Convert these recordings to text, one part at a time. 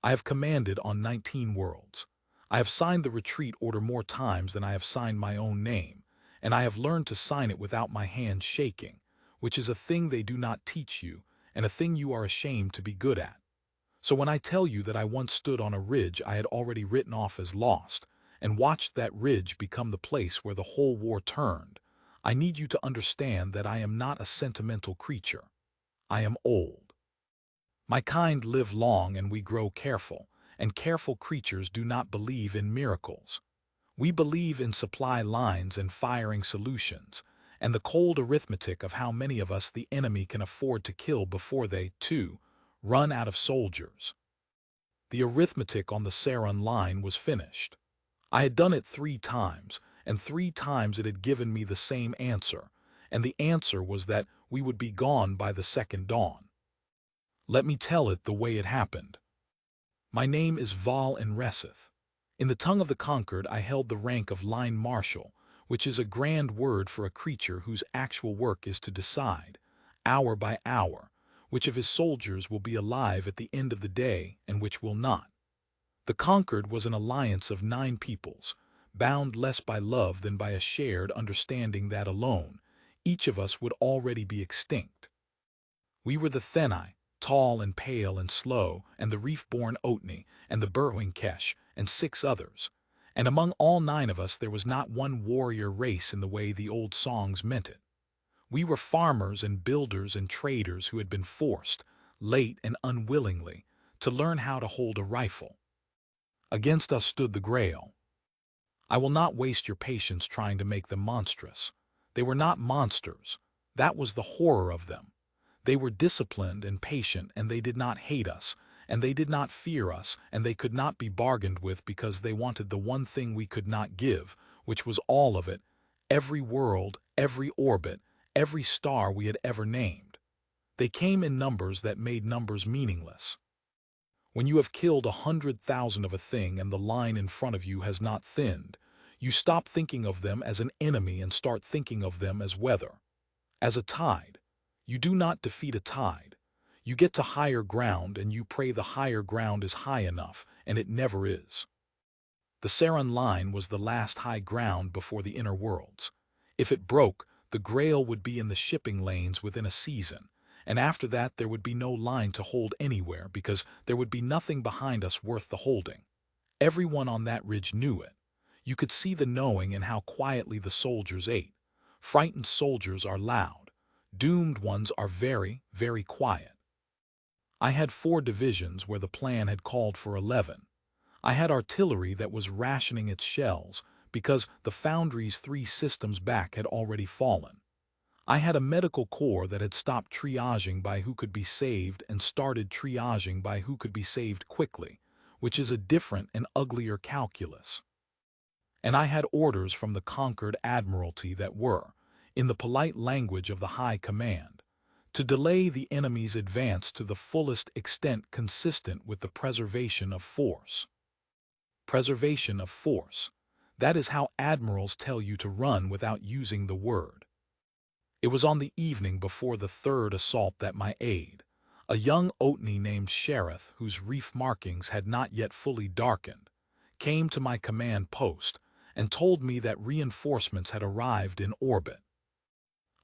I have commanded on 19 worlds. I have signed the retreat order more times than I have signed my own name, and I have learned to sign it without my hand shaking, which is a thing they do not teach you, and a thing you are ashamed to be good at. So when I tell you that I once stood on a ridge I had already written off as lost, and watched that ridge become the place where the whole war turned, I need you to understand that I am not a sentimental creature. I am old. My kind live long and we grow careful, and careful creatures do not believe in miracles. We believe in supply lines and firing solutions, and the cold arithmetic of how many of us the enemy can afford to kill before they, too, run out of soldiers. The arithmetic on the Serrun Line was finished. I had done it 3 times, and 3 times it had given me the same answer, and the answer was that we would be gone by the second dawn. Let me tell it the way it happened. My name is Val en Reseth. In the tongue of the Concord I held the rank of line marshal, which is a grand word for a creature whose actual work is to decide, hour by hour, which of his soldiers will be alive at the end of the day and which will not. The Concord was an alliance of 9 peoples, bound less by love than by a shared understanding that alone, each of us would already be extinct. We were the Thenai, tall and pale and slow, and the reef-born Otni, and the burrowing Kesh, and 6 others. And among all 9 of us there was not one warrior race in the way the old songs meant it. We were farmers and builders and traders who had been forced, late and unwillingly, to learn how to hold a rifle. Against us stood the Grail. I will not waste your patience trying to make them monstrous. They were not monsters. That was the horror of them. They were disciplined and patient, and they did not hate us, and they did not fear us, and they could not be bargained with because they wanted the one thing we could not give, which was all of it, every world, every orbit, every star we had ever named. They came in numbers that made numbers meaningless. When you have killed 100,000 of a thing and the line in front of you has not thinned, you stop thinking of them as an enemy and start thinking of them as weather. As a tide. You do not defeat a tide. You get to higher ground and you pray the higher ground is high enough, and it never is. The Serrun Line was the last high ground before the inner worlds. If it broke, the Grail would be in the shipping lanes within a season, and after that there would be no line to hold anywhere because there would be nothing behind us worth the holding. Everyone on that ridge knew it. You could see the knowing in how quietly the soldiers ate. Frightened soldiers are loud. Doomed ones are very, very quiet. I had 4 divisions where the plan had called for 11. I had artillery that was rationing its shells because the foundry's 3 systems back had already fallen. I had a medical corps that had stopped triaging by who could be saved and started triaging by who could be saved quickly, which is a different and uglier calculus. And I had orders from the Concord Admiralty that were, in the polite language of the High Command, to delay the enemy's advance to the fullest extent consistent with the preservation of force. Preservation of force. That is how admirals tell you to run without using the word. It was on the evening before the 3rd assault that my aide, a young Otni named Sheriff whose reef markings had not yet fully darkened, came to my command post and told me that reinforcements had arrived in orbit.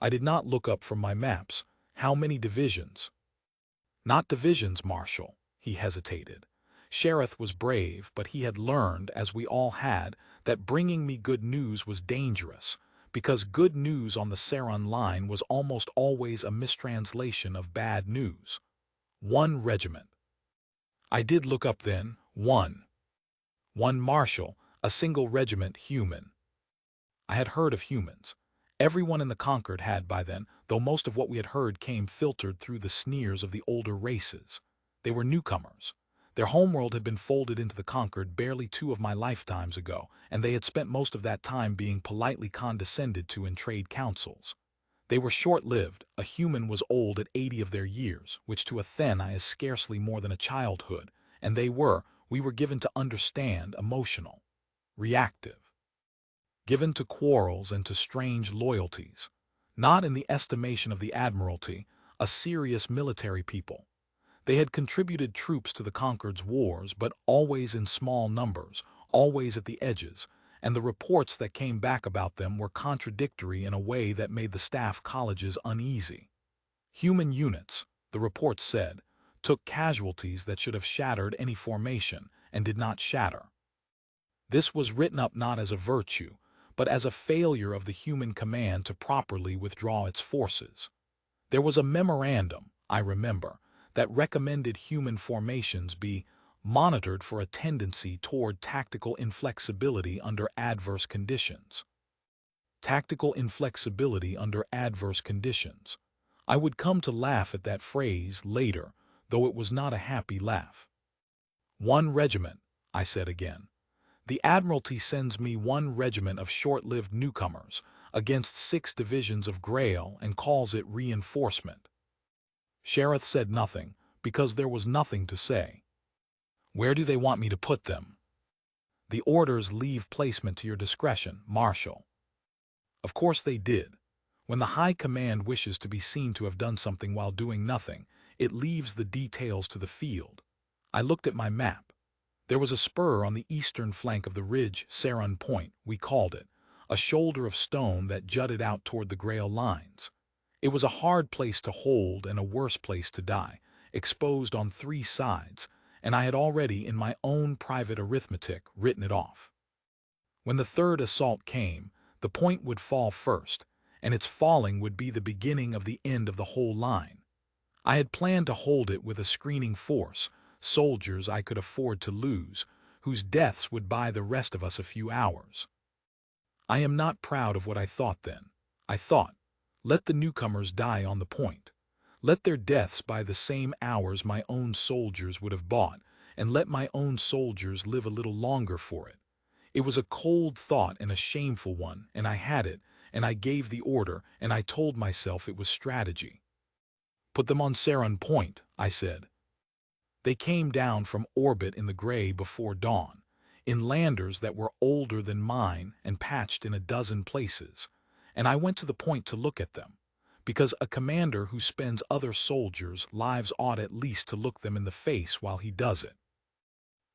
I did not look up from my maps. How many divisions? Not divisions, Marshal. He hesitated. Sheriff was brave, but he had learned, as we all had, that bringing me good news was dangerous, because good news on the Serrun Line was almost always a mistranslation of bad news. 1 regiment. I did look up then. 1 marshal, a single regiment human. I had heard of humans. Everyone in the Concord had by then, though most of what we had heard came filtered through the sneers of the older races. They were newcomers. Their homeworld had been folded into the Concord barely 2 of my lifetimes ago, and they had spent most of that time being politely condescended to in trade councils. They were short-lived. A human was old at 80 of their years, which to a Thenai is scarcely more than a childhood, and we were given to understand, emotional, reactive. Given to quarrels and to strange loyalties, not in the estimation of the Admiralty, a serious military people. They had contributed troops to the Concord's wars, but always in small numbers, always at the edges, and the reports that came back about them were contradictory in a way that made the staff colleges uneasy. Human units, the reports said, took casualties that should have shattered any formation and did not shatter. This was written up not as a virtue, but as a failure of the human command to properly withdraw its forces. There was a memorandum, I remember, that recommended human formations be monitored for a tendency toward tactical inflexibility under adverse conditions. Tactical inflexibility under adverse conditions. I would come to laugh at that phrase later, though it was not a happy laugh. One regiment, I said again. The Admiralty sends me one regiment of short-lived newcomers against 6 divisions of Grail and calls it reinforcement. Sheriff said nothing, because there was nothing to say. Where do they want me to put them? The orders leave placement to your discretion, Marshal. Of course they did. When the High Command wishes to be seen to have done something while doing nothing, it leaves the details to the field. I looked at my map. There was a spur on the eastern flank of the ridge, Serrun Point, we called it, a shoulder of stone that jutted out toward the Grail lines. It was a hard place to hold and a worse place to die, exposed on 3 sides, and I had already, in my own private arithmetic, written it off. When the third assault came, the point would fall first, and its falling would be the beginning of the end of the whole line. I had planned to hold it with a screening force, soldiers I could afford to lose, whose deaths would buy the rest of us a few hours. I am not proud of what I thought then. I thought, let the newcomers die on the point. Let their deaths buy the same hours my own soldiers would have bought, and let my own soldiers live a little longer for it. It was a cold thought and a shameful one, and I had it, and I gave the order, and I told myself it was strategy. Put them on Serrun Point, I said. They came down from orbit in the gray before dawn, in landers that were older than mine and patched in a dozen places, and I went to the point to look at them, because a commander who spends other soldiers' lives ought at least to look them in the face while he does it.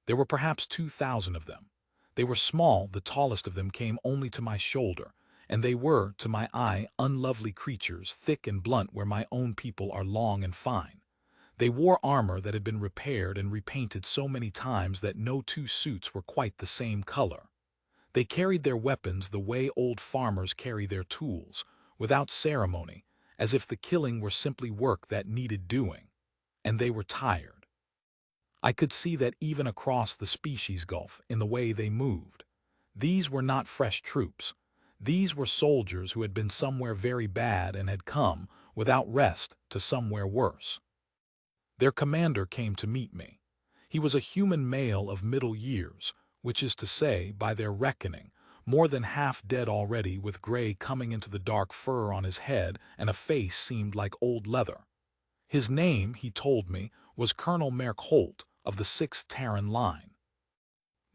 There were perhaps 2,000 of them. They were small, the tallest of them came only to my shoulder, and they were, to my eye, unlovely creatures, thick and blunt where my own people are long and fine. They wore armor that had been repaired and repainted so many times that no 2 suits were quite the same color. They carried their weapons the way old farmers carry their tools, without ceremony, as if the killing were simply work that needed doing. And they were tired. I could see that even across the species gulf in the way they moved. These were not fresh troops. These were soldiers who had been somewhere very bad and had come, without rest, to somewhere worse. Their commander came to meet me. He was a human male of middle years, which is to say, by their reckoning, more than half dead already, with gray coming into the dark fur on his head and a face seemed like old leather. His name, he told me, was Colonel Merck Holt of the 6th Serrun Line.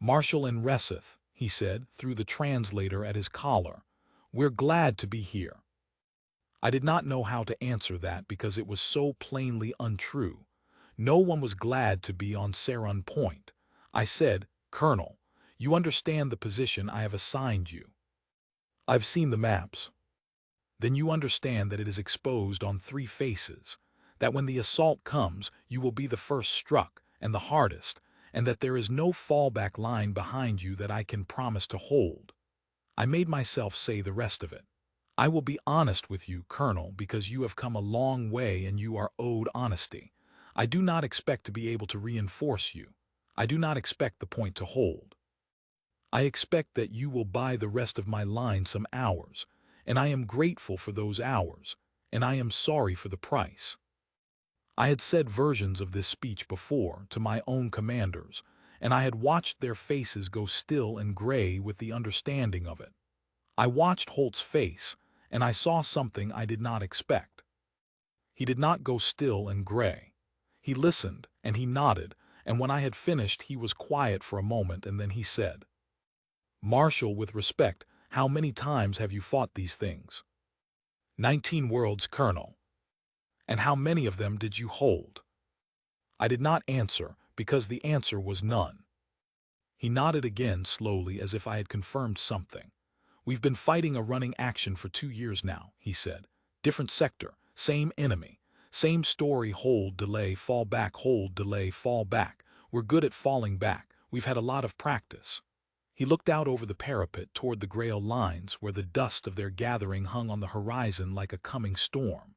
Marshal and Reseth, he said, through the translator at his collar, we're glad to be here. I did not know how to answer that because it was so plainly untrue. No one was glad to be on Serrun Point. I said, Colonel, you understand the position I have assigned you. I've seen the maps. Then you understand that it is exposed on 3 faces, that when the assault comes, you will be the first struck and the hardest, and that there is no fallback line behind you that I can promise to hold. I made myself say the rest of it. I will be honest with you, Colonel, because you have come a long way and you are owed honesty. I do not expect to be able to reinforce you. I do not expect the point to hold. I expect that you will buy the rest of my line some hours, and I am grateful for those hours, and I am sorry for the price. I had said versions of this speech before to my own commanders, and I had watched their faces go still and gray with the understanding of it. I watched Holt's face, and I saw something I did not expect. He did not go still and gray. He listened, and he nodded, and when I had finished he was quiet for a moment, and then he said, Marshal, with respect, how many times have you fought these things? 19 worlds, Colonel. And how many of them did you hold? I did not answer, because the answer was none. He nodded again slowly as if I had confirmed something. We've been fighting a running action for 2 years now, he said. Different sector, same enemy, same story, hold, delay, fall back, hold, delay, fall back. We're good at falling back. We've had a lot of practice. He looked out over the parapet toward the Grail lines where the dust of their gathering hung on the horizon like a coming storm.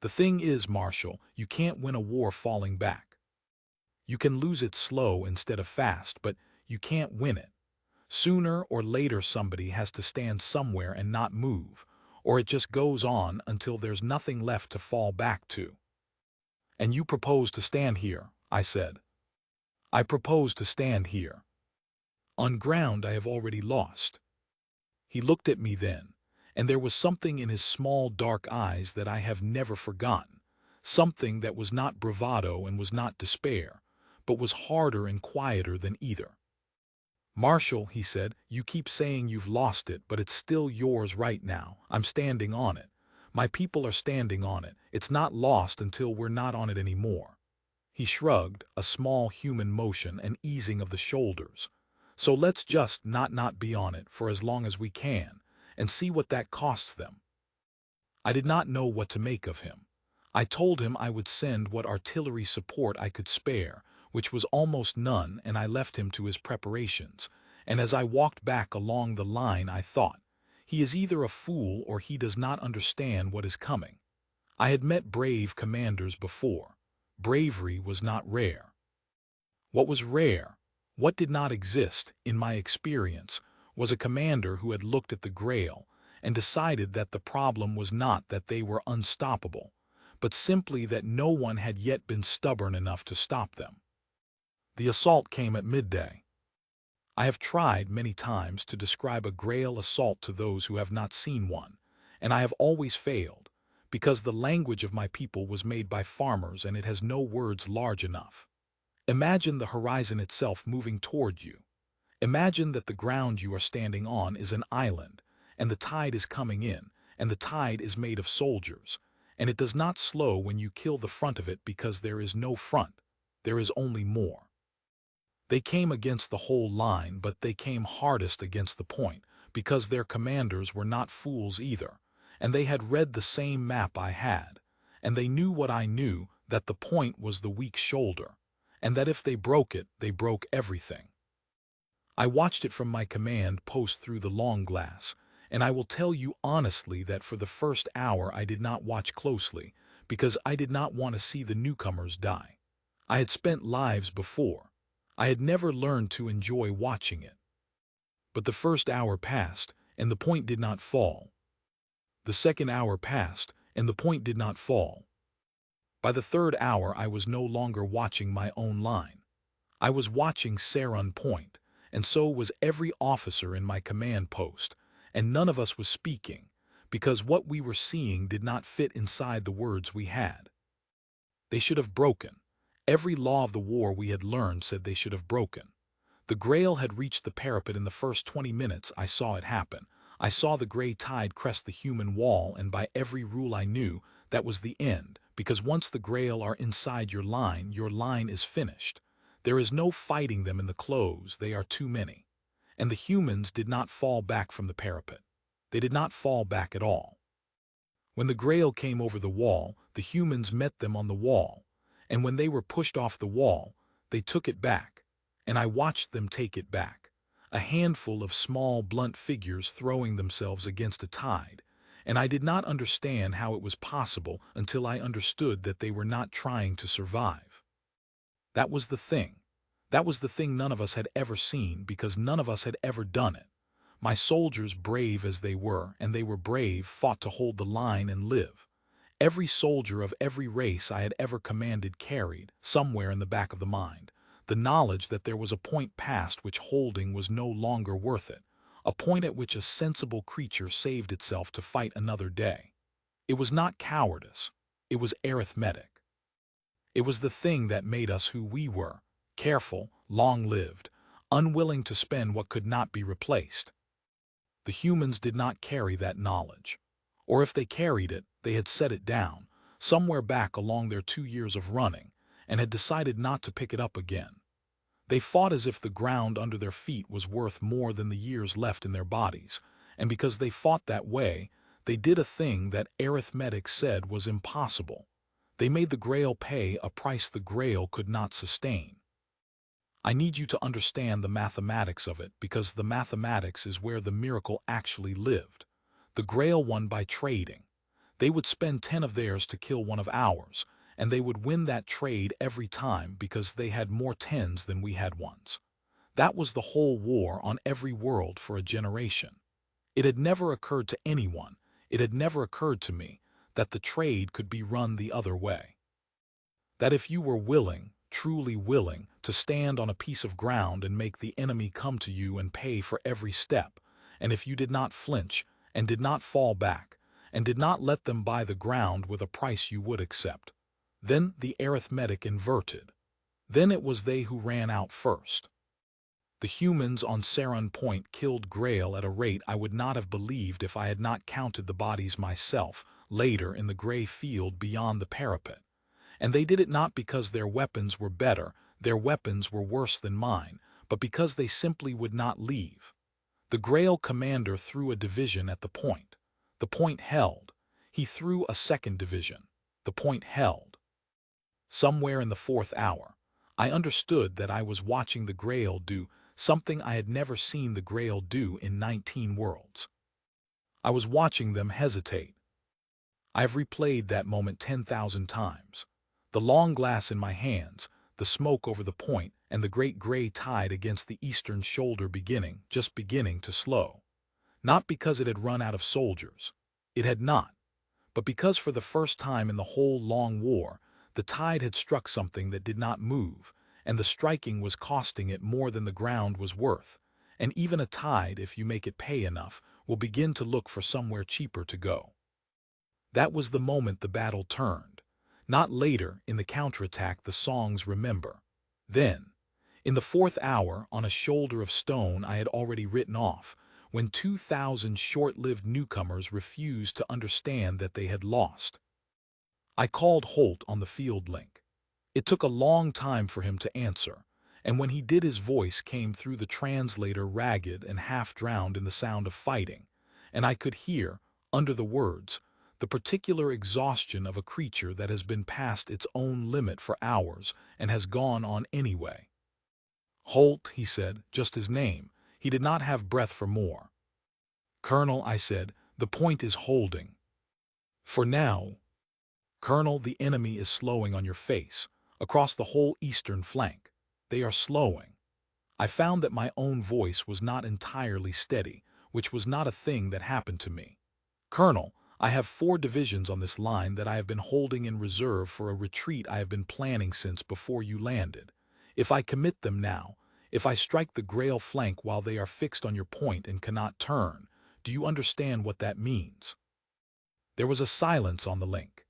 The thing is, Marshal, you can't win a war falling back. You can lose it slow instead of fast, but you can't win it. Sooner or later somebody has to stand somewhere and not move, or it just goes on until there's nothing left to fall back to. And you propose to stand here, I said. I propose to stand here. On ground I have already lost. He looked at me then, and there was something in his small dark eyes that I have never forgotten, something that was not bravado and was not despair, but was harder and quieter than either. Marshal, he said, you keep saying you've lost it, but it's still yours right now. I'm standing on it. My people are standing on it. It's not lost until we're not on it anymore. He shrugged, a small human motion, an easing of the shoulders. So let's just not be on it for as long as we can, and see what that costs them. I did not know what to make of him. I told him I would send what artillery support I could spare, which was almost none, and I left him to his preparations. And as I walked back along the line, I thought, he is either a fool or he does not understand what is coming. I had met brave commanders before. Bravery was not rare. What was rare, what did not exist, in my experience, was a commander who had looked at the Grail and decided that the problem was not that they were unstoppable, but simply that no one had yet been stubborn enough to stop them. The assault came at midday. I have tried many times to describe a Grail assault to those who have not seen one, and I have always failed, because the language of my people was made by farmers and it has no words large enough. Imagine the horizon itself moving toward you. Imagine that the ground you are standing on is an island, and the tide is coming in, and the tide is made of soldiers, and it does not slow when you kill the front of it because there is no front, there is only more. They came against the whole line, but they came hardest against the point, because their commanders were not fools either, and they had read the same map I had, and they knew what I knew, that the point was the weak shoulder, and that if they broke it, they broke everything. I watched it from my command post through the long glass, and I will tell you honestly that for the first hour I did not watch closely, because I did not want to see the newcomers die. I had spent lives before. I had never learned to enjoy watching it. But the first hour passed, and the point did not fall. The second hour passed, and the point did not fall. By the third hour I was no longer watching my own line. I was watching Serrun Point, and so was every officer in my command post, and none of us was speaking, because what we were seeing did not fit inside the words we had. They should have broken. Every law of the war we had learned said they should have broken. The Grail had reached the parapet in the first 20 minutes. I saw it happen. I saw the gray tide crest the human wall, and by every rule I knew, that was the end, because once the Grail are inside your line is finished. There is no fighting them in the close, they are too many. And the humans did not fall back from the parapet. They did not fall back at all. When the Grail came over the wall, the humans met them on the wall, and when they were pushed off the wall, they took it back, and I watched them take it back, a handful of small, blunt figures throwing themselves against a tide, and I did not understand how it was possible until I understood that they were not trying to survive. That was the thing. That was the thing none of us had ever seen, because none of us had ever done it. My soldiers, brave as they were, and they were brave, fought to hold the line and live. Every soldier of every race I had ever commanded carried, somewhere in the back of the mind, the knowledge that there was a point past which holding was no longer worth it, a point at which a sensible creature saved itself to fight another day. It was not cowardice, it was arithmetic. It was the thing that made us who we were, careful, long-lived, unwilling to spend what could not be replaced. The humans did not carry that knowledge. Or if they carried it, they had set it down, somewhere back along their 2 years of running, and had decided not to pick it up again. They fought as if the ground under their feet was worth more than the years left in their bodies, and because they fought that way, they did a thing that arithmetic said was impossible. They made the Grail pay a price the Grail could not sustain. I need you to understand the mathematics of it, because the mathematics is where the miracle actually lived. The Grail won by trading. They would spend 10 of theirs to kill one of ours, and they would win that trade every time because they had more 10s than we had ones. That was the whole war on every world for a generation. It had never occurred to anyone, it had never occurred to me, that the trade could be run the other way. That if you were willing, truly willing, to stand on a piece of ground and make the enemy come to you and pay for every step, and if you did not flinch, and did not fall back, and did not let them buy the ground with a price you would accept, then the arithmetic inverted. Then it was they who ran out first. The humans on Serrun Point killed Grail at a rate I would not have believed if I had not counted the bodies myself, later in the gray field beyond the parapet. And they did it not because their weapons were better, their weapons were worse than mine, but because they simply would not leave. The Grail commander threw a division at the point. The point held. He threw a second division. The point held. Somewhere in the 4th hour, I understood that I was watching the Grail do something I had never seen the Grail do in 19 worlds. I was watching them hesitate. I have replayed that moment 10,000 times. The long glass in my hands, the smoke over the point, and the great gray tide against the eastern shoulder just beginning to slow. Not because it had run out of soldiers. It had not. But because for the first time in the whole long war, the tide had struck something that did not move, and the striking was costing it more than the ground was worth. And even a tide, if you make it pay enough, will begin to look for somewhere cheaper to go. That was the moment the battle turned. Not later, in the counterattack the songs remember. Then, in the 4th hour, on a shoulder of stone I had already written off, when 2,000 short-lived newcomers refused to understand that they had lost. I called Holt on the field link. It took a long time for him to answer, and when he did his voice came through the translator ragged and half-drowned in the sound of fighting, and I could hear, under the words, the particular exhaustion of a creature that has been past its own limit for hours and has gone on anyway. Holt, he said, just his name. He did not have breath for more. Colonel, I said, the point is holding. For now. Colonel, the enemy is slowing on your face, across the whole eastern flank. They are slowing. I found that my own voice was not entirely steady, which was not a thing that happened to me. Colonel, I have 4 divisions on this line that I have been holding in reserve for a retreat I have been planning since before you landed. If I commit them now, if I strike the Grail flank while they are fixed on your point and cannot turn, do you understand what that means? There was a silence on the link.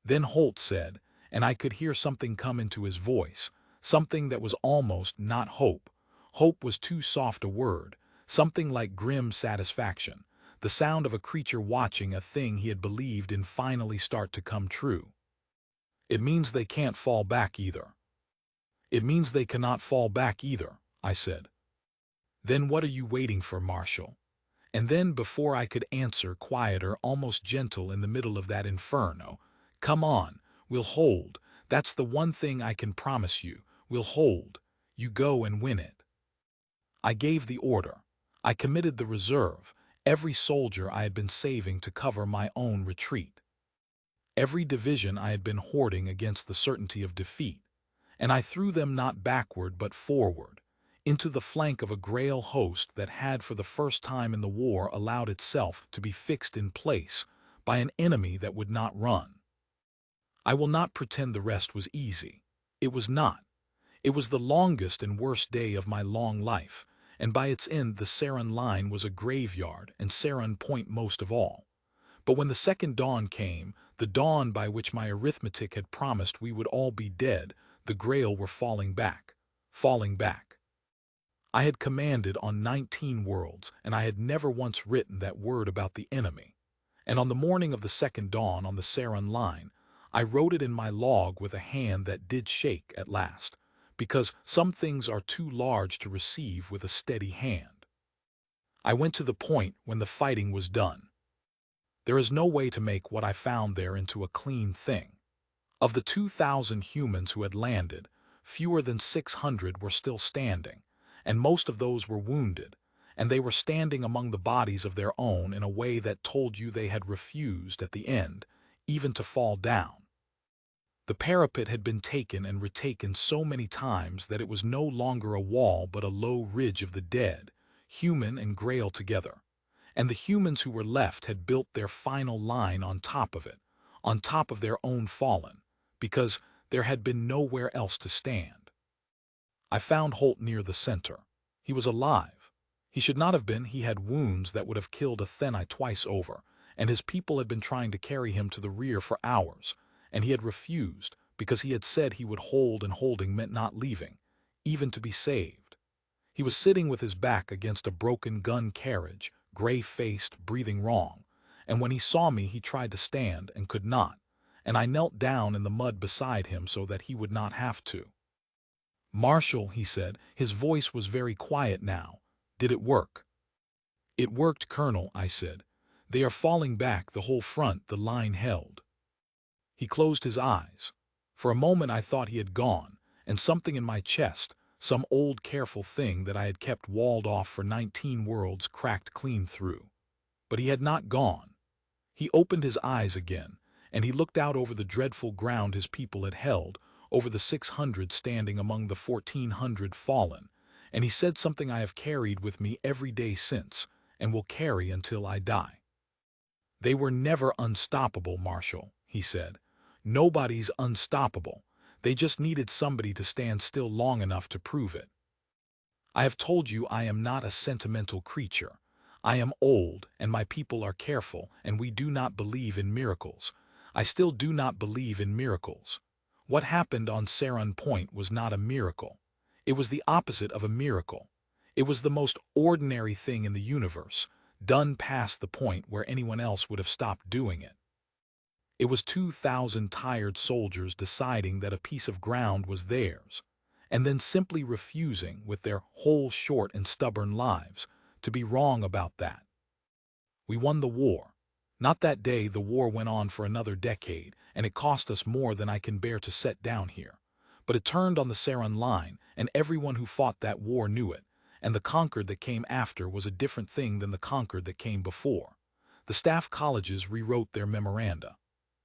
Then Holt said, and I could hear something come into his voice, something that was almost not hope. Hope was too soft a word, something like grim satisfaction. The sound of a creature watching a thing he had believed in finally start to come true. It means they can't fall back either. It means they cannot fall back either, I said. Then what are you waiting for, Marshal? And then before I could answer, quieter, almost gentle in the middle of that inferno, come on, we'll hold. That's the one thing I can promise you. We'll hold. You go and win it. I gave the order. I committed the reserve. Every soldier I had been saving to cover my own retreat. Every division I had been hoarding against the certainty of defeat, and I threw them not backward but forward, into the flank of a Grail host that had for the first time in the war allowed itself to be fixed in place by an enemy that would not run. I will not pretend the rest was easy. It was not. It was the longest and worst day of my long life, and by its end the Serrun Line was a graveyard, and Serrun Point most of all. But when the second dawn came, the dawn by which my arithmetic had promised we would all be dead, the Grail were falling back, falling back. I had commanded on 19 worlds, and I had never once written that word about the enemy. And on the morning of the second dawn on the Serrun Line, I wrote it in my log with a hand that did shake at last, because some things are too large to receive with a steady hand. I went to the point when the fighting was done. There is no way to make what I found there into a clean thing. Of the 2,000 humans who had landed, fewer than 600 were still standing, and most of those were wounded, and they were standing among the bodies of their own in a way that told you they had refused at the end, even to fall down. The parapet had been taken and retaken so many times that it was no longer a wall but a low ridge of the dead, human and Grail together, and the humans who were left had built their final line on top of it, on top of their own fallen, because there had been nowhere else to stand. I found Holt near the center. He was alive. He should not have been. He had wounds that would have killed a Thenai twice over, and his people had been trying to carry him to the rear for hours, and he had refused because he had said he would hold, and holding meant not leaving, even to be saved. He was sitting with his back against a broken gun carriage, gray-faced, breathing wrong, and when he saw me he tried to stand and could not, and I knelt down in the mud beside him so that he would not have to. "Marshal," he said, his voice was very quiet now, "did it work?" "It worked, Colonel," I said. "They are falling back, the whole front, the line held." He closed his eyes. For a moment I thought he had gone, and something in my chest, some old careful thing that I had kept walled off for 19 worlds, cracked clean through. But he had not gone. He opened his eyes again, and he looked out over the dreadful ground his people had held, over the 600 standing among the 1,400 fallen, and he said something I have carried with me every day since, and will carry until I die. "They were never unstoppable, Marshal," he said. "Nobody's unstoppable. They just needed somebody to stand still long enough to prove it. I have told you I am not a sentimental creature. I am old, and my people are careful, and we do not believe in miracles. I still do not believe in miracles. What happened on Serrun Point was not a miracle. It was the opposite of a miracle. It was the most ordinary thing in the universe, done past the point where anyone else would have stopped doing it. It was 2,000 tired soldiers deciding that a piece of ground was theirs, and then simply refusing, with their whole short and stubborn lives, to be wrong about that. We won the war. Not that day. The war went on for another decade, and it cost us more than I can bear to set down here. But it turned on the Serrun Line, and everyone who fought that war knew it, and the Concord that came after was a different thing than the Concord that came before. The staff colleges rewrote their memoranda.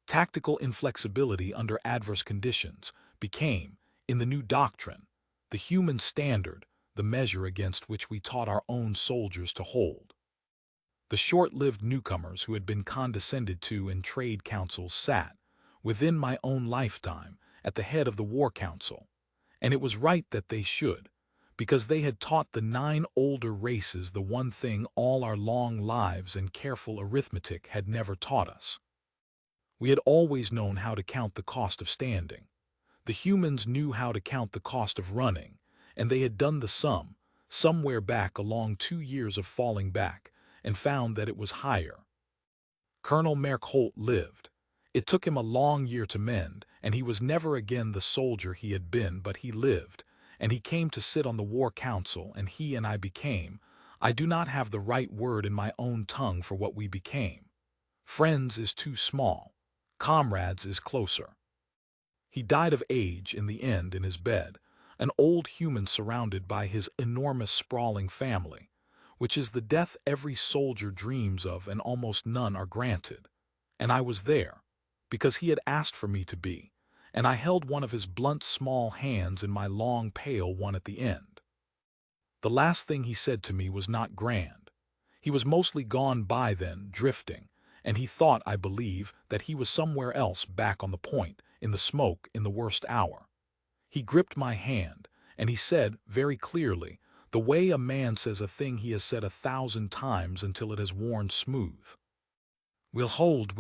Tactical inflexibility under adverse conditions became, in the new doctrine, the human standard, the measure against which we taught our own soldiers to hold. The short-lived newcomers who had been condescended to in trade councils sat, within my own lifetime, at the head of the War Council, and it was right that they should, because they had taught the 9 older races the one thing all our long lives and careful arithmetic had never taught us. We had always known how to count the cost of standing. The humans knew how to count the cost of running, and they had done the sum, somewhere back along 2 years of falling back, and found that it was higher. Colonel Merck Holt lived. It took him a long year to mend, and he was never again the soldier he had been, but he lived, and he came to sit on the War Council, and he and I became, I do not have the right word in my own tongue for what we became. Friends is too small. Comrades is closer. He died of age in the end in his bed, an old human surrounded by his enormous sprawling family, which is the death every soldier dreams of and almost none are granted. And I was there, because he had asked for me to be, and I held one of his blunt small hands in my long pale one at the end. The last thing he said to me was not grand. He was mostly gone by then, drifting, and he thought, I believe, that he was somewhere else back on the point, in the smoke, in the worst hour. He gripped my hand, and he said, very clearly, the way a man says a thing he has said 1,000 times until it has worn smooth. We'll hold,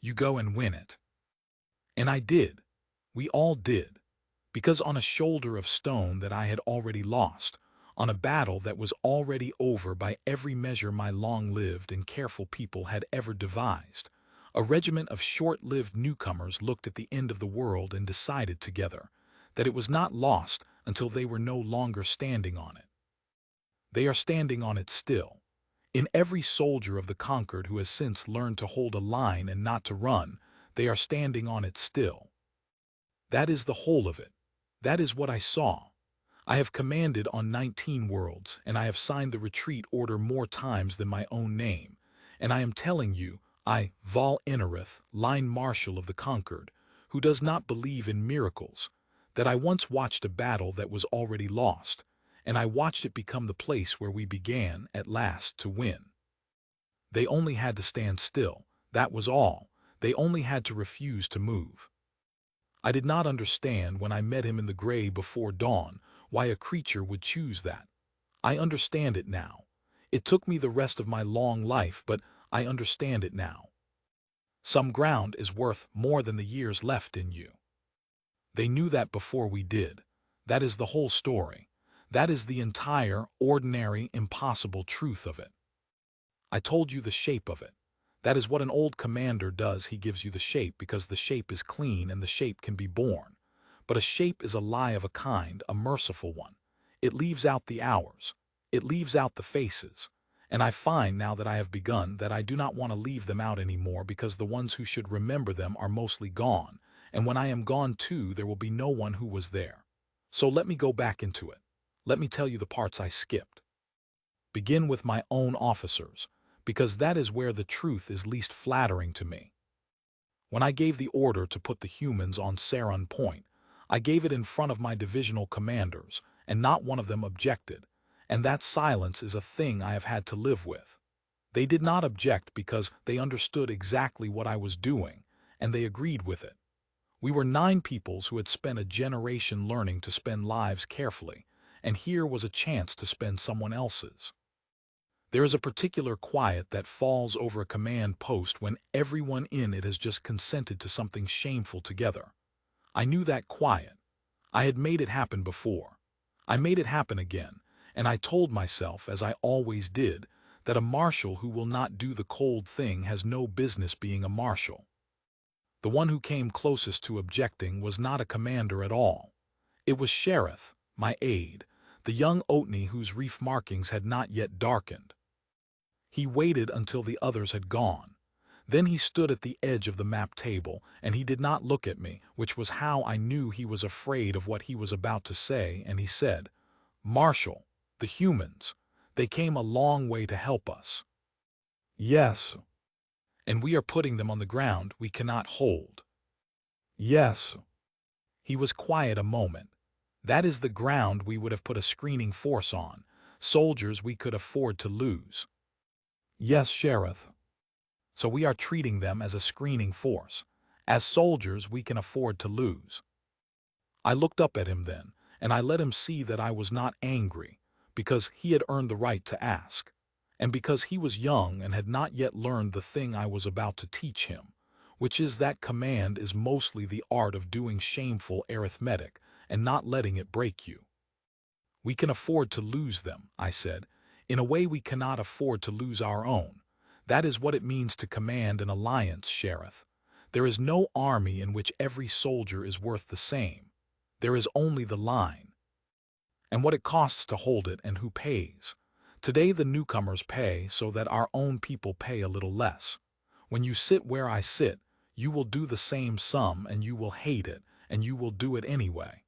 you go and win it. And I did. We all did. Because on a shoulder of stone that I had already lost, on a battle that was already over by every measure my long-lived and careful people had ever devised, A regiment of short-lived newcomers looked at the end of the world and decided together that it was not lost until they were no longer standing on it. They are standing on it still. In every soldier of the Concord who has since learned to hold a line and not to run, they are standing on it still. That is the whole of it. That is what I saw. I have commanded on 19 worlds, and I have signed the retreat order more times than my own name. And I am telling you, I, Val Innerith, line marshal of the Concord, who does not believe in miracles, that I once watched a battle that was already lost, and I watched it become the place where we began, at last, to win. They only had to stand still, that was all. They only had to refuse to move. I did not understand when I met him in the gray before dawn why a creature would choose that. I understand it now. It took me the rest of my long life, but I understand it now. Some ground is worth more than the years left in you. They knew that before we did. That is the whole story. That is the entire, ordinary, impossible truth of it. I told you the shape of it. That is what an old commander does. He gives you the shape because the shape is clean and the shape can be born. But a shape is a lie of a kind, a merciful one. It leaves out the hours. It leaves out the faces. And I find now that I have begun that I do not want to leave them out anymore because the ones who should remember them are mostly gone. And when I am gone too, there will be no one who was there. So let me go back into it. Let me tell you the parts I skipped. Begin with my own officers, because that is where the truth is least flattering to me. When I gave the order to put the humans on Serrun Point, I gave it in front of my divisional commanders, and not one of them objected, and that silence is a thing I have had to live with. They did not object because they understood exactly what I was doing, and they agreed with it. We were 9 peoples who had spent a generation learning to spend lives carefully, and here was a chance to spend someone else's. There is a particular quiet that falls over a command post when everyone in it has just consented to something shameful together. I knew that quiet. I had made it happen before. I made it happen again, and I told myself, as I always did, that a marshal who will not do the cold thing has no business being a marshal. The one who came closest to objecting was not a commander at all. It was Sheriff, my aide, the young Otney whose reef markings had not yet darkened. He waited until the others had gone. Then he stood at the edge of the map table, and he did not look at me, which was how I knew he was afraid of what he was about to say, and he said, "Marshal, the humans, they came a long way to help us." "Yes." "And we are putting them on the ground we cannot hold." "Yes." He was quiet a moment. "That is the ground we would have put a screening force on, soldiers we could afford to lose." "Yes, Sheriff." "So we are treating them as a screening force, as soldiers we can afford to lose." I looked up at him then, and I let him see that I was not angry, because he had earned the right to ask, and because he was young and had not yet learned the thing I was about to teach him, which is that command is mostly the art of doing shameful arithmetic and not letting it break you. "We can afford to lose them," I said. "In a way we cannot afford to lose our own. That is what it means to command an alliance, Sheriff. There is no army in which every soldier is worth the same. There is only the line. And what it costs to hold it and who pays. Today the newcomers pay so that our own people pay a little less. When you sit where I sit, you will do the same sum and you will hate it, and you will do it anyway."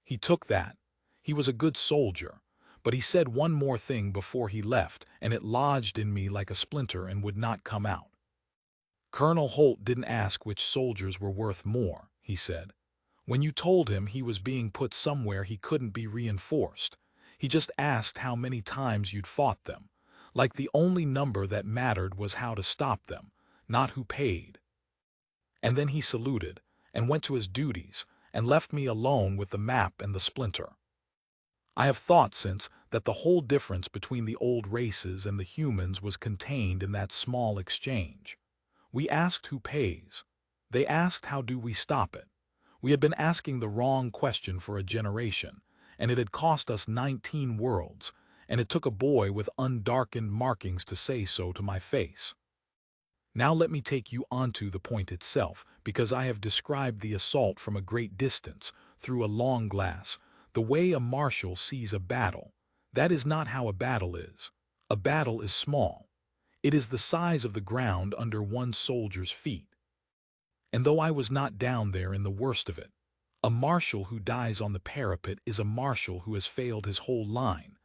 He took that. He was a good soldier, but he said one more thing before he left, and it lodged in me like a splinter and would not come out. "Colonel Holt didn't ask which soldiers were worth more," he said. "When you told him he was being put somewhere he couldn't be reinforced, he just asked how many times you'd fought them, like the only number that mattered was how to stop them, not who paid." And then he saluted, and went to his duties, and left me alone with the map and the splinter. I have thought since that the whole difference between the old races and the humans was contained in that small exchange. We asked who pays. They asked how do we stop it. We had been asking the wrong question for a generation, and it had cost us 19 worlds, and it took a boy with undarkened markings to say so to my face. Now let me take you onto the point itself, because I have described the assault from a great distance, through a long glass, the way a marshal sees a battle. That is not how a battle is. A battle is small. It is the size of the ground under one soldier's feet. And though I was not down there in the worst of it, a marshal who dies on the parapet is a marshal who has failed his whole line.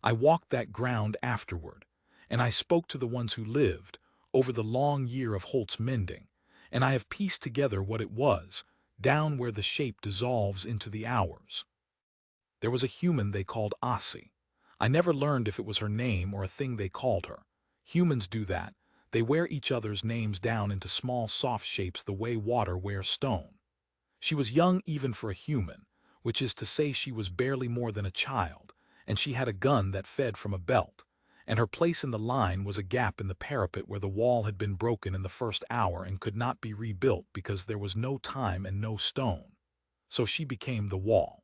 I walked that ground afterward, and I spoke to the ones who lived, over the long year of Holt's mending, and I have pieced together what it was, down where the shape dissolves into the hours. There was a human they called Ossie. I never learned if it was her name or a thing they called her. Humans do that. They wear each other's names down into small soft shapes the way water wears stone. She was young even for a human, which is to say she was barely more than a child, and she had a gun that fed from a belt, and her place in the line was a gap in the parapet where the wall had been broken in the first hour and could not be rebuilt because there was no time and no stone. So she became the wall.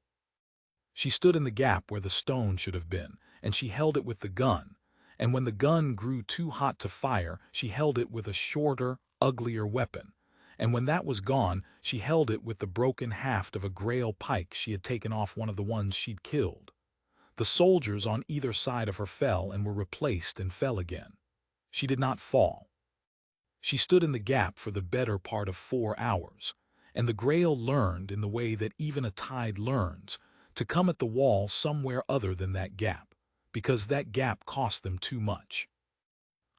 She stood in the gap where the stone should have been, and she held it with the gun, and when the gun grew too hot to fire, she held it with a shorter, uglier weapon, and when that was gone, she held it with the broken haft of a grail pike she had taken off one of the ones she'd killed. The soldiers on either side of her fell and were replaced and fell again. She did not fall. She stood in the gap for the better part of 4 hours, and the grail learned, in the way that even a tide learns, to come at the wall somewhere other than that gap, because that gap cost them too much.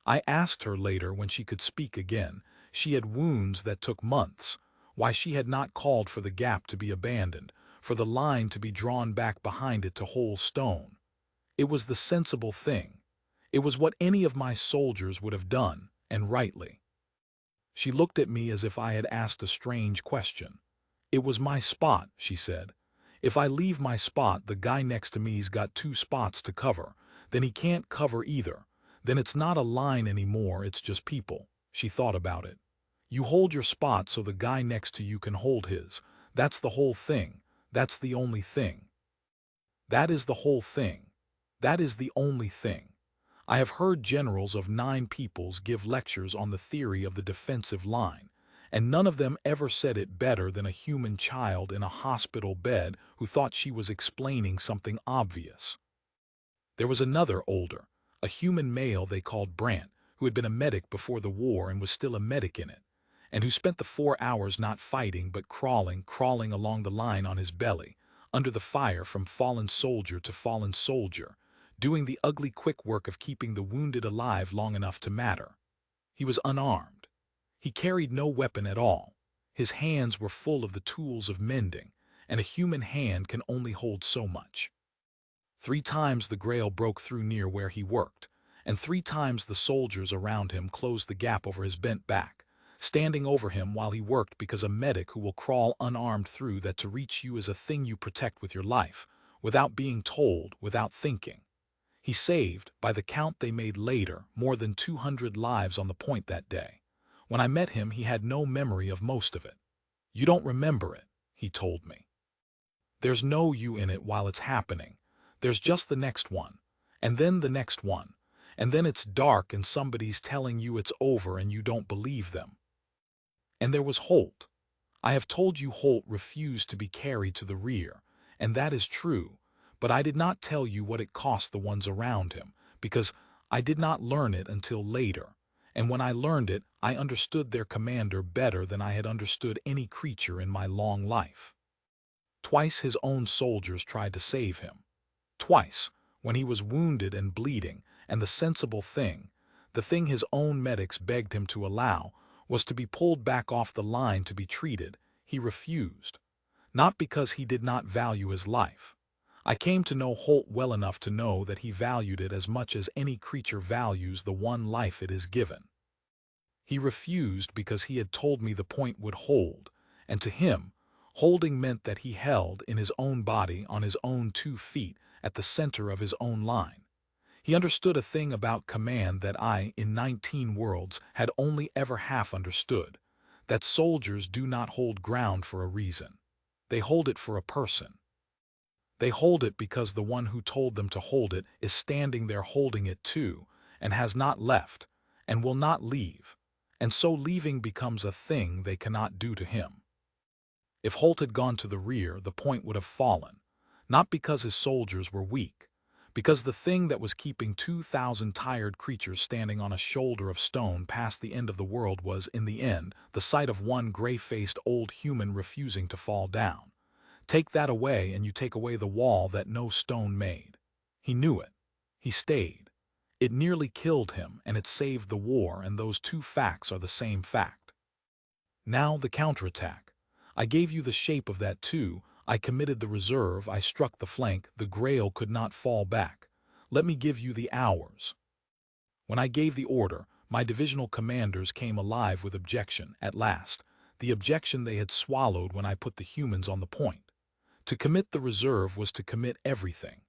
I asked her later, when she could speak again, she had wounds that took months, why she had not called for the gap to be abandoned, for the line to be drawn back behind it to hold stone. It was the sensible thing. It was what any of my soldiers would have done, and rightly. She looked at me as if I had asked a strange question. It was my spot, she said. If I leave my spot, the guy next to me's got 2 spots to cover. Then he can't cover either. Then it's not a line anymore, it's just people. She thought about it. You hold your spot so the guy next to you can hold his. That's the whole thing. That's the only thing. That is the whole thing. That is the only thing. I have heard generals of 9 peoples give lectures on the theory of the defensive line, and none of them ever said it better than a human child in a hospital bed who thought she was explaining something obvious. There was another older, a human male they called Brant, who had been a medic before the war and was still a medic in it, and who spent the 4 hours not fighting but crawling along the line on his belly, under the fire from fallen soldier to fallen soldier, doing the ugly quick work of keeping the wounded alive long enough to matter. He was unarmed. He carried no weapon at all. His hands were full of the tools of mending, and a human hand can only hold so much. 3 times the grail broke through near where he worked, and 3 times the soldiers around him closed the gap over his bent back, standing over him while he worked, because a medic who will crawl unarmed through that to reach you is a thing you protect with your life, without being told, without thinking. He saved, by the count they made later, more than 200 lives on the point that day. When I met him, he had no memory of most of it. You don't remember it, he told me. There's no you in it while it's happening. There's just the next one, and then the next one, and then it's dark and somebody's telling you it's over and you don't believe them. And there was Holt. I have told you Holt refused to be carried to the rear, and that is true, but I did not tell you what it cost the ones around him, because I did not learn it until later, and when I learned it, I understood their commander better than I had understood any creature in my long life. Twice his own soldiers tried to save him. Twice, when he was wounded and bleeding, and the sensible thing, the thing his own medics begged him to allow, was to be pulled back off the line to be treated, he refused. Not because he did not value his life. I came to know Holt well enough to know that he valued it as much as any creature values the one life it is given. He refused because he had told me the point would hold, and to him, holding meant that he held in his own body on his own 2 feet at the center of his own line. He understood a thing about command that I, in 19 worlds, had only ever half understood, that soldiers do not hold ground for a reason. They hold it for a person. They hold it because the one who told them to hold it is standing there holding it too, and has not left, and will not leave, and so leaving becomes a thing they cannot do to him. If Holt had gone to the rear, the point would have fallen, not because his soldiers were weak, because the thing that was keeping 2,000 tired creatures standing on a shoulder of stone past the end of the world was, in the end, the sight of one gray-faced old human refusing to fall down. Take that away and you take away the wall that no stone made. He knew it. He stayed. It nearly killed him, and it saved the war, and those two facts are the same fact. Now the counterattack. I gave you the shape of that too. I committed the reserve, I struck the flank, the Grail could not fall back. Let me give you the hours. When I gave the order, my divisional commanders came alive with objection, at last, the objection they had swallowed when I put the humans on the point. To commit the reserve was to commit everything.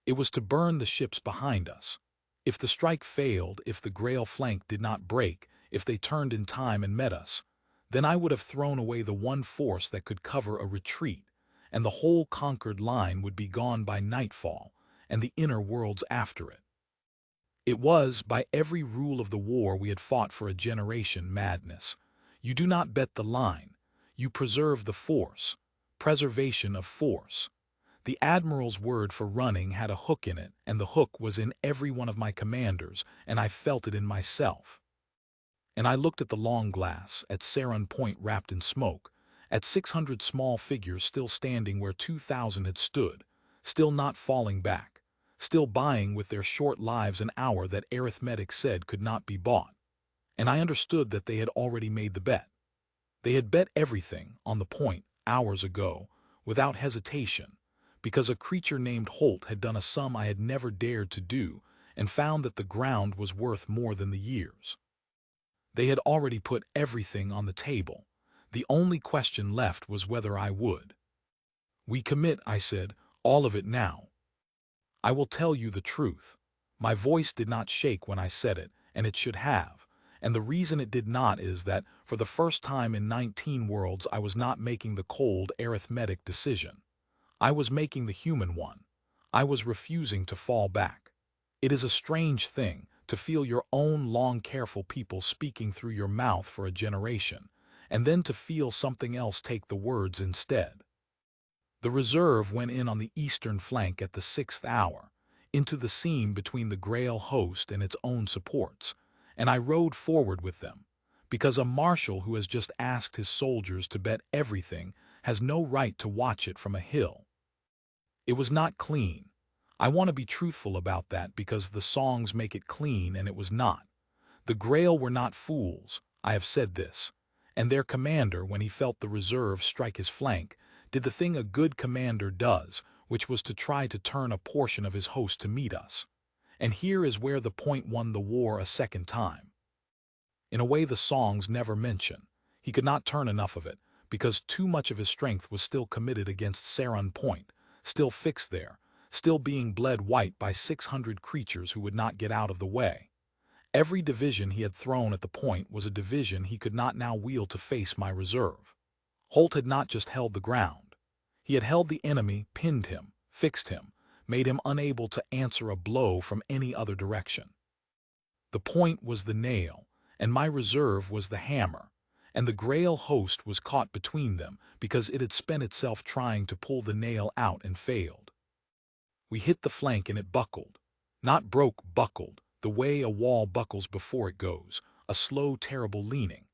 It was to burn the ships behind us. If the strike failed, if the Grail flank did not break, if they turned in time and met us, then I would have thrown away the one force that could cover a retreat, and the whole Concord line would be gone by nightfall, and the inner worlds after it. It was, by every rule of the war we had fought for a generation, madness. You do not bet the line. You preserve the force. Preservation of force. The Admiral's word for running had a hook in it, and the hook was in every one of my commanders, and I felt it in myself. And I looked at the long glass, at Serrun Point wrapped in smoke, at 600 small figures still standing where 2,000 had stood, still not falling back, still buying with their short lives an hour that arithmetic said could not be bought. And I understood that they had already made the bet. They had bet everything on the point hours ago, without hesitation, because a creature named Holt had done a sum I had never dared to do, and found that the ground was worth more than the years. They had already put everything on the table. The only question left was whether I would. We commit, I said, all of it now. I will tell you the truth. My voice did not shake when I said it, and it should have. And the reason it did not is that, for the first time in 19 worlds, I was not making the cold, arithmetic decision. I was making the human one. I was refusing to fall back. It is a strange thing to feel your own long, careful people speaking through your mouth for a generation, and then to feel something else take the words instead. The reserve went in on the eastern flank at the 6th hour, into the seam between the Grail host and its own supports, and I rode forward with them, because a marshal who has just asked his soldiers to bet everything has no right to watch it from a hill. It was not clean. I want to be truthful about that because the songs make it clean, and it was not. The Grail were not fools, I have said this, and their commander, when he felt the reserve strike his flank, did the thing a good commander does, which was to try to turn a portion of his host to meet us. And here is where the point won the war a second time. In a way the songs never mention. He could not turn enough of it, because too much of his strength was still committed against Serrun Point, still fixed there, still being bled white by 600 creatures who would not get out of the way. Every division he had thrown at the point was a division he could not now wheel to face my reserve. Holt had not just held the ground. He had held the enemy, pinned him, fixed him, made him unable to answer a blow from any other direction. The point was the nail, and my reserve was the hammer, and the Grail host was caught between them because it had spent itself trying to pull the nail out and failed. We hit the flank and it buckled. Not broke, buckled, the way a wall buckles before it goes, a slow, terrible leaning.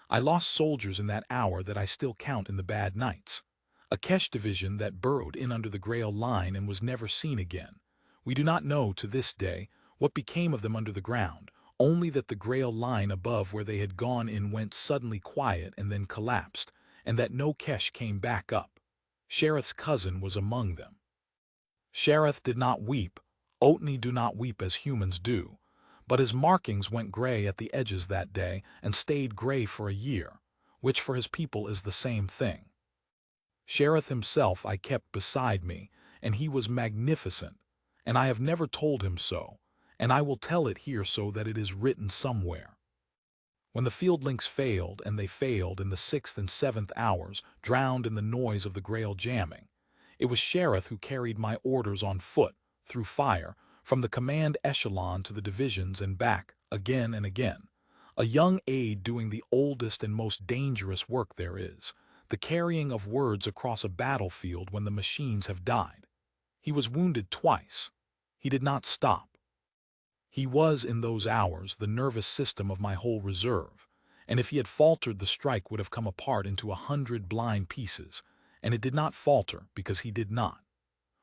I lost soldiers in that hour that I still count in the bad nights. A Kesh division that burrowed in under the Grail line and was never seen again. We do not know to this day what became of them under the ground, only that the Grail line above where they had gone in went suddenly quiet and then collapsed, and that no Kesh came back up. Sheriff's cousin was among them. Sheriff did not weep. Otni do not weep as humans do. But his markings went gray at the edges that day and stayed gray for a year, which for his people is the same thing. Sheriff himself I kept beside me, and he was magnificent, and I have never told him so, and I will tell it here so that it is written somewhere. When the field links failed, and they failed in the 6th and 7th hours, drowned in the noise of the Grail jamming, it was Sheriff who carried my orders on foot, through fire, from the command echelon to the divisions and back, again and again. A young aide doing the oldest and most dangerous work there is, the carrying of words across a battlefield when the machines have died. He was wounded twice. He did not stop. He was, in those hours, the nervous system of my whole reserve, and if he had faltered, the strike would have come apart into 100 blind pieces, and it did not falter because he did not.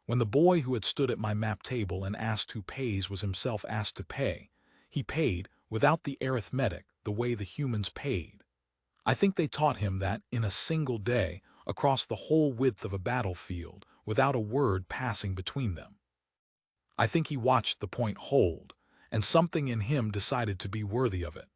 When the boy who had stood at my map table and asked who pays was himself asked to pay, he paid, without the arithmetic, the way the humans paid. I think they taught him that, in a single day, across the whole width of a battlefield, without a word passing between them. I think he watched the point hold, and something in him decided to be worthy of it.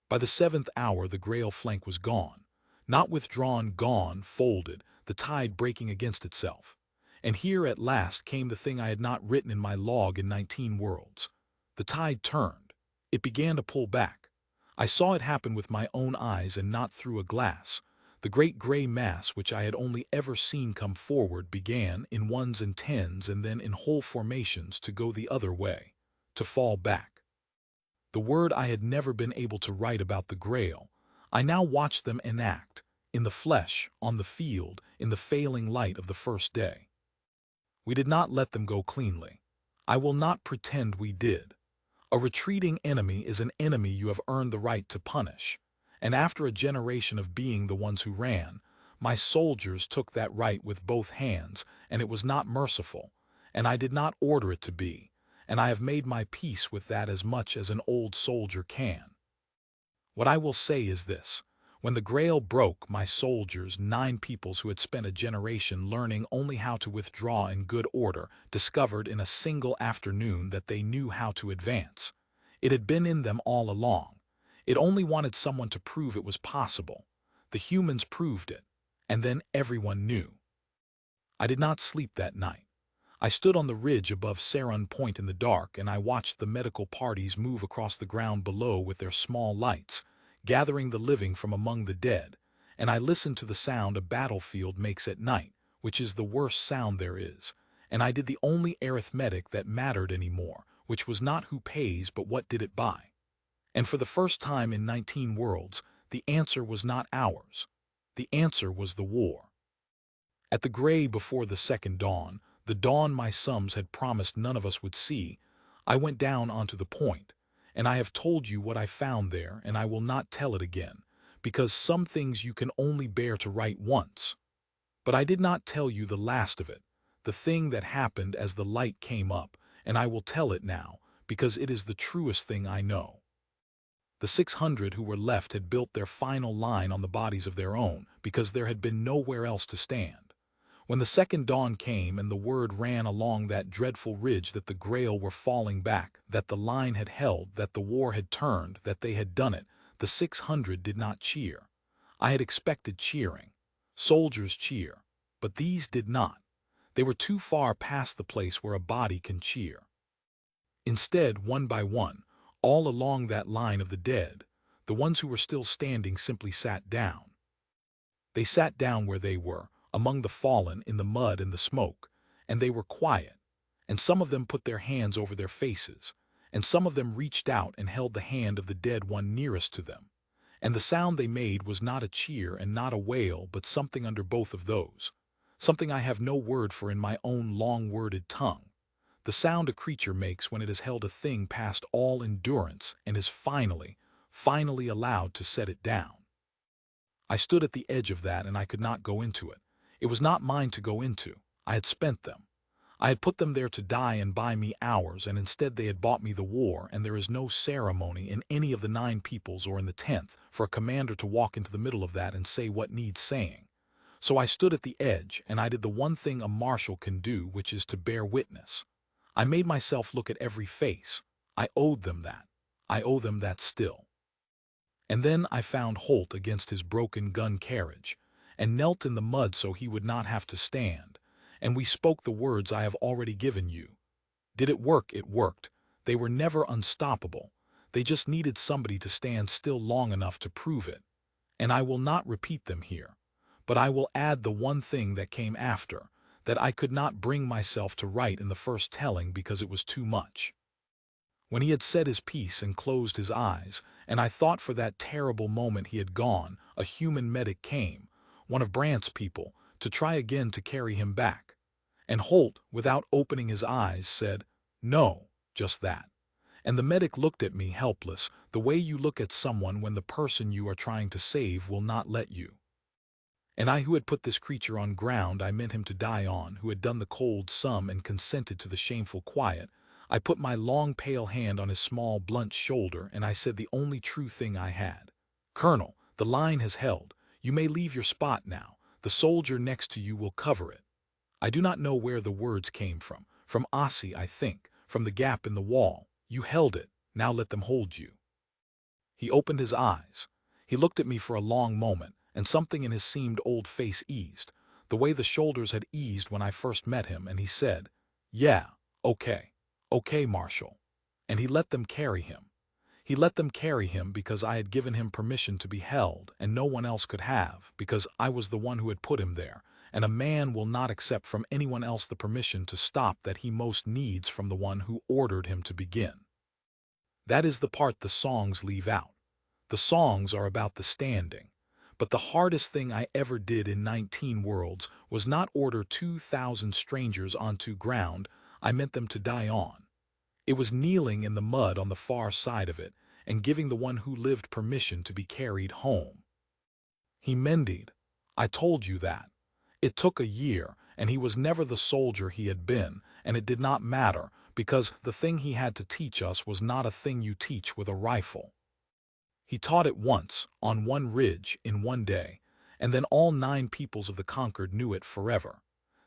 By the 7th hour the Grail flank was gone, not withdrawn, gone, folded, the tide breaking against itself. And here at last came the thing I had not written in my log in 19 worlds. The tide turned. It began to pull back. I saw it happen with my own eyes and not through a glass. The great gray mass which I had only ever seen come forward began, in ones and tens and then in whole formations, to go the other way, to fall back. The word I had never been able to write about the Grail, I now watched them enact, in the flesh, on the field, in the failing light of the first day. We did not let them go cleanly. I will not pretend we did. A retreating enemy is an enemy you have earned the right to punish, and after a generation of being the ones who ran, my soldiers took that right with both hands, and it was not merciful, and I did not order it to be, and I have made my peace with that as much as an old soldier can. What I will say is this. When the Grail broke, my soldiers, 9 peoples who had spent a generation learning only how to withdraw in good order, discovered in a single afternoon that they knew how to advance. It had been in them all along. It only wanted someone to prove it was possible. The humans proved it, and then everyone knew. I did not sleep that night. I stood on the ridge above Serrun Point in the dark, and I watched the medical parties move across the ground below with their small lights, gathering the living from among the dead, and I listened to the sound a battlefield makes at night, which is the worst sound there is, and I did the only arithmetic that mattered anymore, which was not who pays but what did it buy. And for the first time in 19 worlds, the answer was not ours. The answer was the war. At the gray before the second dawn, the dawn my sums had promised none of us would see, I went down onto the point, and I have told you what I found there, and I will not tell it again, because some things you can only bear to write once. But I did not tell you the last of it, the thing that happened as the light came up, and I will tell it now, because it is the truest thing I know. The 600 who were left had built their final line on the bodies of their own, because there had been nowhere else to stand. When the second dawn came and the word ran along that dreadful ridge that the Grail were falling back, that the line had held, that the war had turned, that they had done it, the 600 did not cheer. I had expected cheering. Soldiers cheer. But these did not. They were too far past the place where a body can cheer. Instead, one by one, all along that line of the dead, the ones who were still standing simply sat down. They sat down where they were, among the fallen, in the mud and the smoke, and they were quiet, and some of them put their hands over their faces, and some of them reached out and held the hand of the dead one nearest to them, and the sound they made was not a cheer and not a wail, but something under both of those, something I have no word for in my own long-worded tongue, the sound a creature makes when it has held a thing past all endurance and is finally allowed to set it down. I stood at the edge of that, and I could not go into it. It was not mine to go into. I had spent them. I had put them there to die and buy me hours, and instead they had bought me the war, and there is no ceremony in any of the 9 peoples or in the 10th for a commander to walk into the middle of that and say what needs saying. So I stood at the edge, and I did the one thing a marshal can do, which is to bear witness. I made myself look at every face. I owed them that. I owe them that still. And then I found Holt against his broken gun carriage, and knelt in the mud so he would not have to stand, and we spoke the words I have already given you. Did it work? It worked. They were never unstoppable. They just needed somebody to stand still long enough to prove it. And I will not repeat them here, but I will add the one thing that came after, that I could not bring myself to write in the first telling because it was too much. When he had said his piece and closed his eyes, and I thought for that terrible moment he had gone, a human medic came, one of Brant's people, to try again to carry him back. And Holt, without opening his eyes, said, "No, just that." And the medic looked at me helpless, the way you look at someone when the person you are trying to save will not let you. And I, who had put this creature on ground I meant him to die on, who had done the cold sum and consented to the shameful quiet, I put my long pale hand on his small blunt shoulder, and I said the only true thing I had. "Colonel, the line has held. You may leave your spot now. The soldier next to you will cover it." I do not know where the words came from Ossie, I think, from the gap in the wall. "You held it, now let them hold you." He opened his eyes. He looked at me for a long moment, and something in his seamed old face eased, the way the shoulders had eased when I first met him, and he said, "Yeah, okay, Marshal." And he let them carry him. He let them carry him because I had given him permission to be held, and no one else could have, because I was the one who had put him there, and a man will not accept from anyone else the permission to stop that he most needs from the one who ordered him to begin. That is the part the songs leave out. The songs are about the standing. But the hardest thing I ever did in 19 Worlds was not order 2,000 strangers onto ground I meant them to die on. It was kneeling in the mud on the far side of it and giving the one who lived permission to be carried home. He mended. I told you that. It took a year, and he was never the soldier he had been, and it did not matter, because the thing he had to teach us was not a thing you teach with a rifle. He taught it once, on one ridge, in one day, and then all 9 peoples of the Concord knew it forever.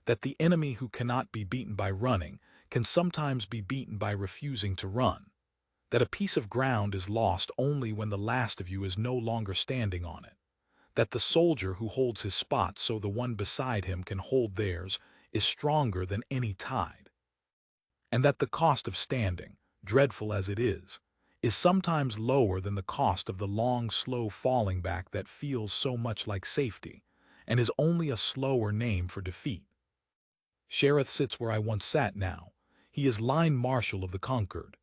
That the enemy who cannot be beaten by running can sometimes be beaten by refusing to run. That a piece of ground is lost only when the last of you is no longer standing on it. That the soldier who holds his spot so the one beside him can hold theirs is stronger than any tide. And that the cost of standing, dreadful as it is sometimes lower than the cost of the long, slow falling back that feels so much like safety, and is only a slower name for defeat. Sheriff sits where I once sat now. He is line marshal of the Concord.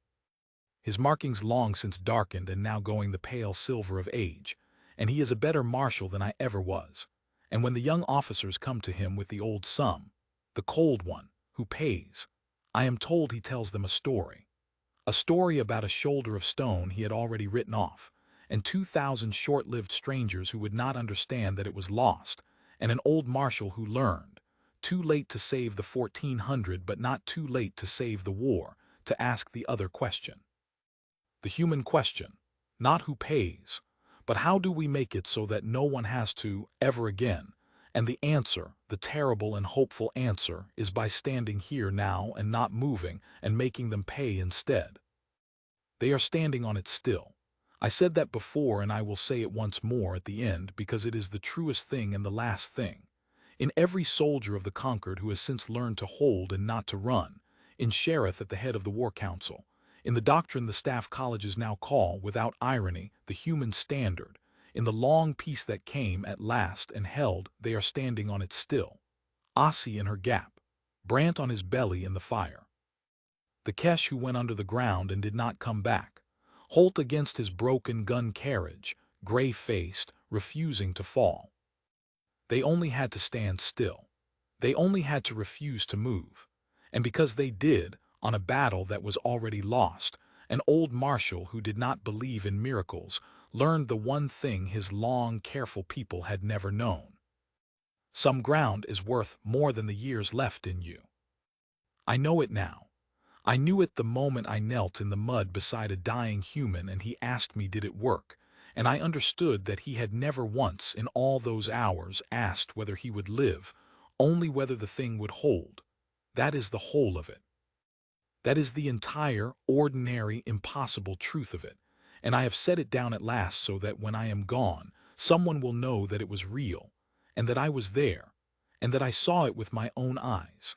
His markings long since darkened and now going the pale silver of age, and he is a better marshal than I ever was. And when the young officers come to him with the old sum, the cold one, who pays, I am told he tells them a story about a shoulder of stone he had already written off, and 2,000 short-lived strangers who would not understand that it was lost, and an old marshal who learned, too late to save the 1400 but not too late to save the war, to ask the other question. The human question, not who pays, but how do we make it so that no one has to, ever again? And the answer, the terrible and hopeful answer, is by standing here now and not moving and making them pay instead. They are standing on it still. I said that before, and I will say it once more at the end, because it is the truest thing and the last thing. In every soldier of the Concord who has since learned to hold and not to run, in Sheriff at the head of the War Council, in the doctrine the staff colleges now call, without irony, the human standard, in the long peace that came at last and held, they are standing on it still. Ossie in her gap, Brant on his belly in the fire. The Kesh who went under the ground and did not come back, Holt against his broken gun carriage, gray-faced, refusing to fall. They only had to stand still. They only had to refuse to move. And because they did, on a battle that was already lost, an old marshal who did not believe in miracles learned the one thing his long, careful people had never known. Some ground is worth more than the years left in you. I know it now. I knew it the moment I knelt in the mud beside a dying human and he asked me did it work, and I understood that he had never once in all those hours asked whether he would live, only whether the thing would hold. That is the whole of it. That is the entire, ordinary, impossible truth of it, and I have set it down at last so that when I am gone, someone will know that it was real, and that I was there, and that I saw it with my own eyes.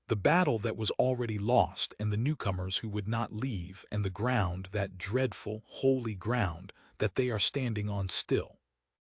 The battle that was already lost and the newcomers who would not leave and the ground, that dreadful, holy ground that they are standing on still.